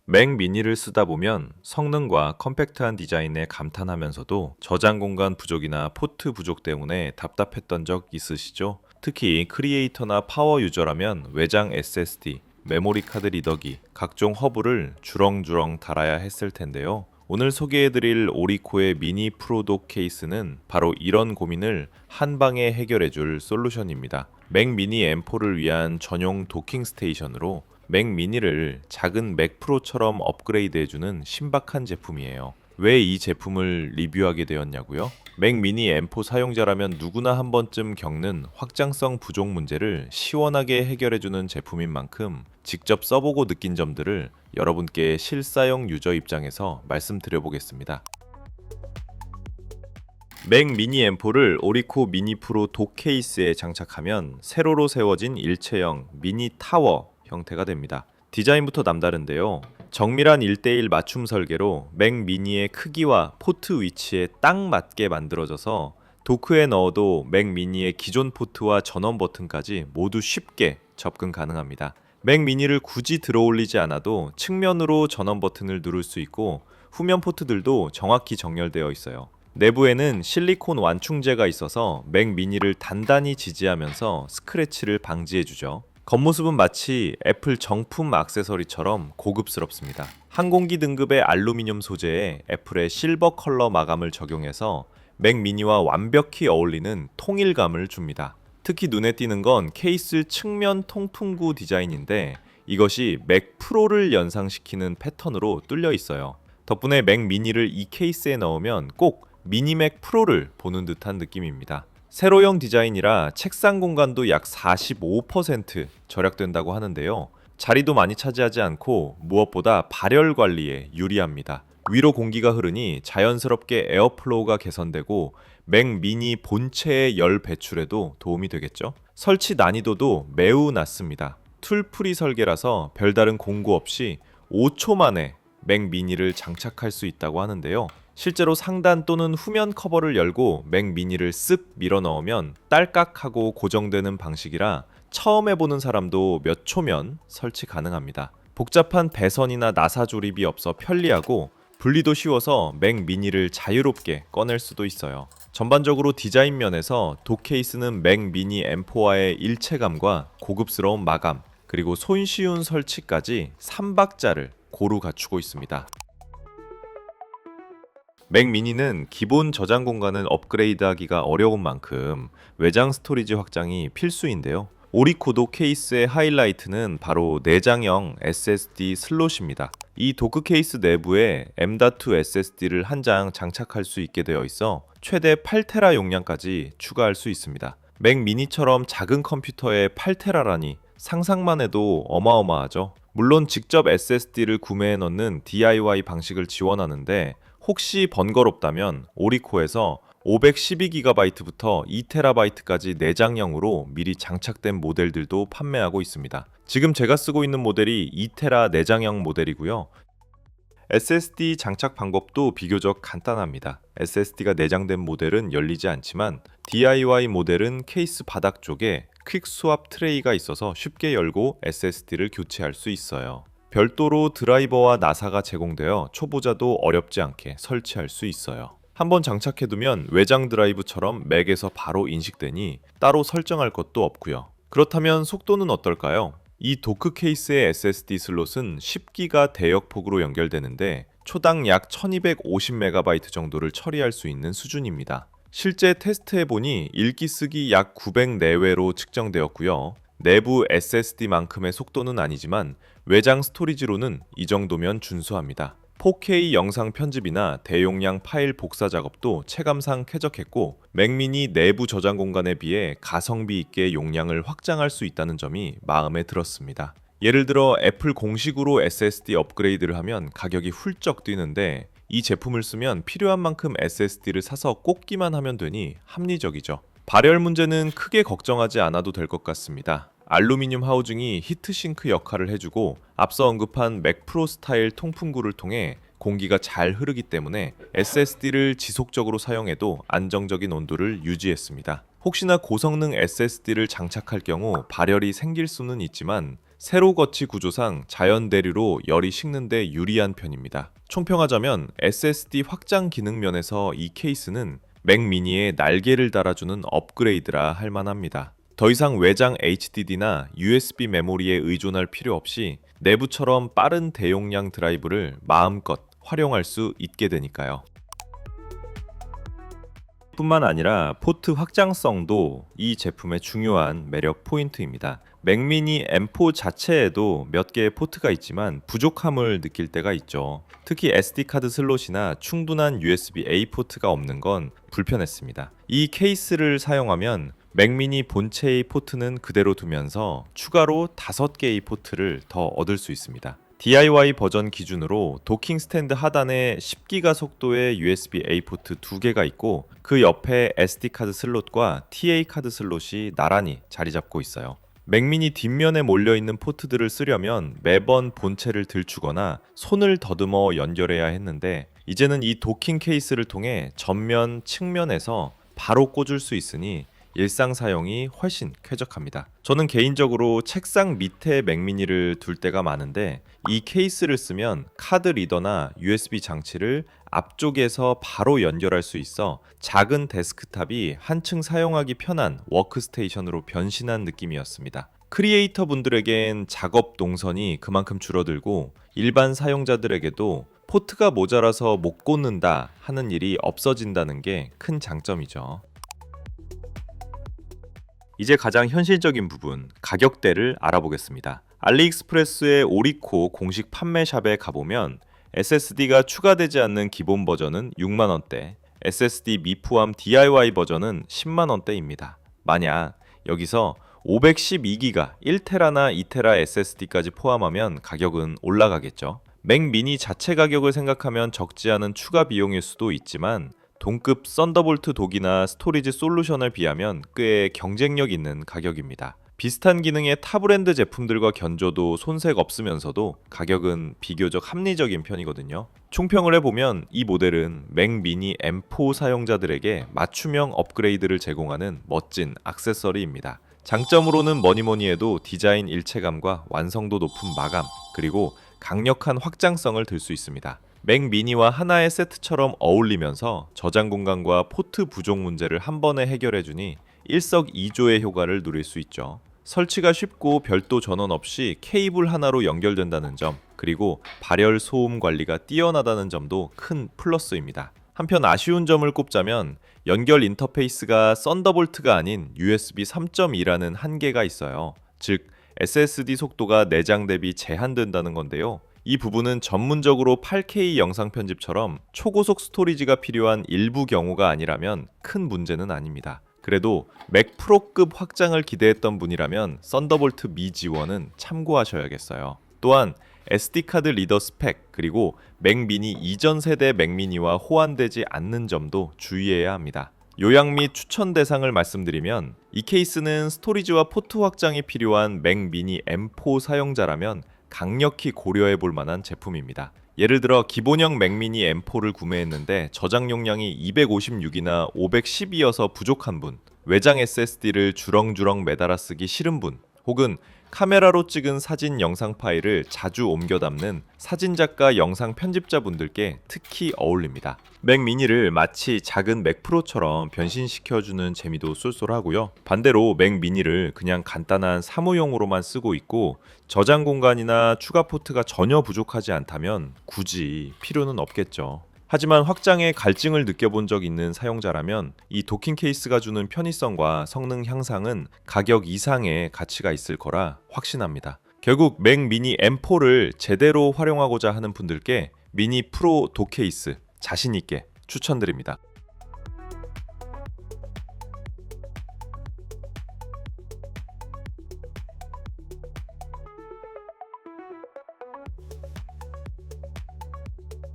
맥 미니를 쓰다 보면 성능과 컴팩트한 디자인에 감탄하면서도 저장 공간 부족이나 포트 부족 때문에 답답했던 적 있으시죠? 특히 크리에이터나 파워 유저라면 외장 SSD, 메모리 카드 리더기, 각종 허브를 주렁주렁 달아야 했을 텐데요. 오늘 소개해드릴 오리코의 미니 프로독 케이스는 바로 이런 고민을 한 방에 해결해줄 솔루션입니다. 맥 미니 M4를 위한 전용 도킹 스테이션으로 맥 미니를 작은 맥 프로처럼 업그레이드해주는 신박한 제품이에요. 왜 이 제품을 리뷰하게 되었냐고요? 맥 미니 M4 사용자라면 누구나 한 번쯤 겪는 확장성 부족 문제를 시원하게 해결해주는 제품인 만큼 직접 써보고 느낀 점들을 여러분께 실사용 유저 입장에서 말씀드려보겠습니다. 맥 미니 M4를 오리코 미니 프로 독 케이스에 장착하면 세로로 세워진 일체형 미니 타워 형태가 됩니다. 디자인부터 남다른데요. 정밀한 1:1 맞춤 설계로 맥 미니의 크기와 포트 위치에 딱 맞게 만들어져서 도크에 넣어도 맥 미니의 기존 포트와 전원 버튼까지 모두 쉽게 접근 가능합니다. 맥 미니를 굳이 들어올리지 않아도 측면으로 전원 버튼을 누를 수 있고 후면 포트들도 정확히 정렬되어 있어요. 내부에는 실리콘 완충제가 있어서 맥 미니를 단단히 지지하면서 스크래치를 방지해주죠. 겉모습은 마치 애플 정품 액세서리처럼 고급스럽습니다. 항공기 등급의 알루미늄 소재에 애플의 실버 컬러 마감을 적용해서 맥 미니와 완벽히 어울리는 통일감을 줍니다. 특히 눈에 띄는 건 케이스 측면 통풍구 디자인인데 이것이 맥 프로를 연상시키는 패턴으로 뚫려 있어요. 덕분에 맥 미니를 이 케이스에 넣으면 꼭 미니 맥 프로를 보는 듯한 느낌입니다. 세로형 디자인이라 책상 공간도 약 45% 절약된다고 하는데요. 자리도 많이 차지하지 않고 무엇보다 발열 관리에 유리합니다. 위로 공기가 흐르니 자연스럽게 에어플로우가 개선되고 맥 미니 본체의 열 배출에도 도움이 되겠죠. 설치 난이도도 매우 낮습니다. 툴프리 설계라서 별다른 공구 없이 5초 만에 맥 미니를 장착할 수 있다고 하는데요. 실제로 상단 또는 후면 커버를 열고 맥 미니를 쓱 밀어 넣으면 딸깍하고 고정되는 방식이라 처음 해보는 사람도 몇 초면 설치 가능합니다. 복잡한 배선이나 나사 조립이 없어 편리하고 분리도 쉬워서 맥 미니를 자유롭게 꺼낼 수도 있어요. 전반적으로 디자인 면에서 독 케이스는 맥 미니 M4와의 일체감과 고급스러운 마감, 그리고 손쉬운 설치까지 3박자를 고루 갖추고 있습니다. 맥 미니는 기본 저장 공간을 업그레이드하기가 어려운 만큼 외장 스토리지 확장이 필수인데요. 오리코도 케이스의 하이라이트는 바로 내장형 SSD 슬롯입니다. 이 도크 케이스 내부에 M.2 SSD를 한 장 장착할 수 있게 되어 있어 최대 8테라 용량까지 추가할 수 있습니다. 맥 미니처럼 작은 컴퓨터에 8테라라니 상상만 해도 어마어마하죠. 물론 직접 SSD를 구매해 넣는 DIY 방식을 지원하는데 혹시 번거롭다면 오리코에서 512GB부터 2TB까지 내장형으로 미리 장착된 모델들도 판매하고 있습니다. 지금 제가 쓰고 있는 모델이 2TB 내장형 모델이고요. SSD 장착 방법도 비교적 간단합니다. SSD가 내장된 모델은 열리지 않지만 DIY 모델은 케이스 바닥 쪽에 퀵 스왑 트레이가 있어서 쉽게 열고 SSD를 교체할 수 있어요. 별도로 드라이버와 나사가 제공되어 초보자도 어렵지 않게 설치할 수 있어요. 한번 장착해두면 외장 드라이브처럼 맥에서 바로 인식되니 따로 설정할 것도 없고요. 그렇다면 속도는 어떨까요? 이 도크 케이스의 SSD 슬롯은 10기가 대역폭으로 연결되는데 초당 약 1250MB 정도를 처리할 수 있는 수준입니다. 실제 테스트해보니 읽기 쓰기 약 900 내외로 측정되었고요. 내부 SSD만큼의 속도는 아니지만 외장 스토리지로는 이 정도면 준수합니다. 4K 영상 편집이나 대용량 파일 복사 작업도 체감상 쾌적했고 맥미니 내부 저장 공간에 비해 가성비 있게 용량을 확장할 수 있다는 점이 마음에 들었습니다. 예를 들어 애플 공식으로 SSD 업그레이드를 하면 가격이 훌쩍 뛰는데 이 제품을 쓰면 필요한 만큼 SSD를 사서 꽂기만 하면 되니 합리적이죠. 발열 문제는 크게 걱정하지 않아도 될 것 같습니다. 알루미늄 하우징이 히트싱크 역할을 해주고 앞서 언급한 맥 프로 스타일 통풍구를 통해 공기가 잘 흐르기 때문에 SSD를 지속적으로 사용해도 안정적인 온도를 유지했습니다. 혹시나 고성능 SSD를 장착할 경우 발열이 생길 수는 있지만 세로 거치 구조상 자연 대류로 열이 식는데 유리한 편입니다. 총평하자면 SSD 확장 기능 면에서 이 케이스는 맥 미니에 날개를 달아주는 업그레이드라 할 만합니다. 더 이상 외장 HDD나 USB 메모리에 의존할 필요 없이 내부처럼 빠른 대용량 드라이브를 마음껏 활용할 수 있게 되니까요. 뿐만 아니라 포트 확장성도 이 제품의 중요한 매력 포인트입니다. 맥미니 M4 자체에도 몇 개의 포트가 있지만 부족함을 느낄 때가 있죠. 특히 SD카드 슬롯이나 충분한 USB-A 포트가 없는 건 불편했습니다. 이 케이스를 사용하면 맥미니 본체의 포트는 그대로 두면서 추가로 5개의 포트를 더 얻을 수 있습니다. DIY 버전 기준으로 도킹 스탠드 하단에 10기가 속도의 USB-A 포트 2개가 있고 그 옆에 SD카드 슬롯과 TA 카드 슬롯이 나란히 자리 잡고 있어요. 맥미니 뒷면에 몰려있는 포트들을 쓰려면 매번 본체를 들추거나 손을 더듬어 연결해야 했는데 이제는 이 도킹 케이스를 통해 전면, 측면에서 바로 꽂을 수 있으니 일상 사용이 훨씬 쾌적합니다. 저는 개인적으로 책상 밑에 맥미니를 둘 때가 많은데 이 케이스를 쓰면 카드 리더나 USB 장치를 앞쪽에서 바로 연결할 수 있어 작은 데스크탑이 한층 사용하기 편한 워크스테이션으로 변신한 느낌이었습니다. 크리에이터 분들에겐 작업 동선이 그만큼 줄어들고 일반 사용자들에게도 포트가 모자라서 못 꽂는다 하는 일이 없어진다는 게 큰 장점이죠. 이제 가장 현실적인 부분, 가격대를 알아보겠습니다. 알리익스프레스의 오리코 공식 판매샵에 가보면 SSD가 추가되지 않는 기본 버전은 6만원대, SSD 미포함 DIY 버전은 10만원대입니다. 만약 여기서 512기가 1테라나 2테라 SSD까지 포함하면 가격은 올라가겠죠. 맥 미니 자체 가격을 생각하면 적지 않은 추가 비용일 수도 있지만 동급 썬더볼트 독이나 스토리지 솔루션을 비하면 꽤 경쟁력 있는 가격입니다. 비슷한 기능의 타 브랜드 제품들과 견줘도 손색 없으면서도 가격은 비교적 합리적인 편이거든요. 총평을 해보면 이 모델은 맥 미니 M4 사용자들에게 맞춤형 업그레이드를 제공하는 멋진 액세서리입니다. 장점으로는 뭐니뭐니 해도 디자인 일체감과 완성도 높은 마감, 그리고 강력한 확장성을 들 수 있습니다. 맥 미니와 하나의 세트처럼 어울리면서 저장 공간과 포트 부족 문제를 한 번에 해결해주니 일석이조의 효과를 누릴 수 있죠. 설치가 쉽고 별도 전원 없이 케이블 하나로 연결된다는 점, 그리고 발열 소음 관리가 뛰어나다는 점도 큰 플러스입니다. 한편 아쉬운 점을 꼽자면 연결 인터페이스가 썬더볼트가 아닌 USB 3.2라는 한계가 있어요. 즉 SSD 속도가 내장 대비 제한된다는 건데요. 이 부분은 전문적으로 8K 영상 편집처럼 초고속 스토리지가 필요한 일부 경우가 아니라면 큰 문제는 아닙니다. 그래도 맥 프로급 확장을 기대했던 분이라면 썬더볼트 미지원은 참고하셔야겠어요. 또한 SD카드 리더 스펙, 그리고 맥 미니 이전 세대 맥 미니와 호환되지 않는 점도 주의해야 합니다. 요약 및 추천 대상을 말씀드리면 이 케이스는 스토리지와 포트 확장이 필요한 맥 미니 M4 사용자라면 강력히 고려해 볼 만한 제품입니다. 예를 들어 기본형 맥 미니 M4를 구매했는데 저장 용량이 256이나 512여서 부족한 분, 외장 SSD를 주렁주렁 매달아 쓰기 싫은 분, 혹은 카메라로 찍은 사진 영상 파일을 자주 옮겨 담는 사진작가 영상 편집자분들께 특히 어울립니다. 맥 미니를 마치 작은 맥 프로처럼 변신시켜주는 재미도 쏠쏠하고요. 반대로 맥 미니를 그냥 간단한 사무용으로만 쓰고 있고 저장 공간이나 추가 포트가 전혀 부족하지 않다면 굳이 필요는 없겠죠. 하지만 확장에 갈증을 느껴본 적 있는 사용자라면 이 도킹 케이스가 주는 편의성과 성능 향상은 가격 이상의 가치가 있을 거라 확신합니다. 결국 맥 미니 M4를 제대로 활용하고자 하는 분들께 미니 프로 도 케이스 자신 있게 추천드립니다.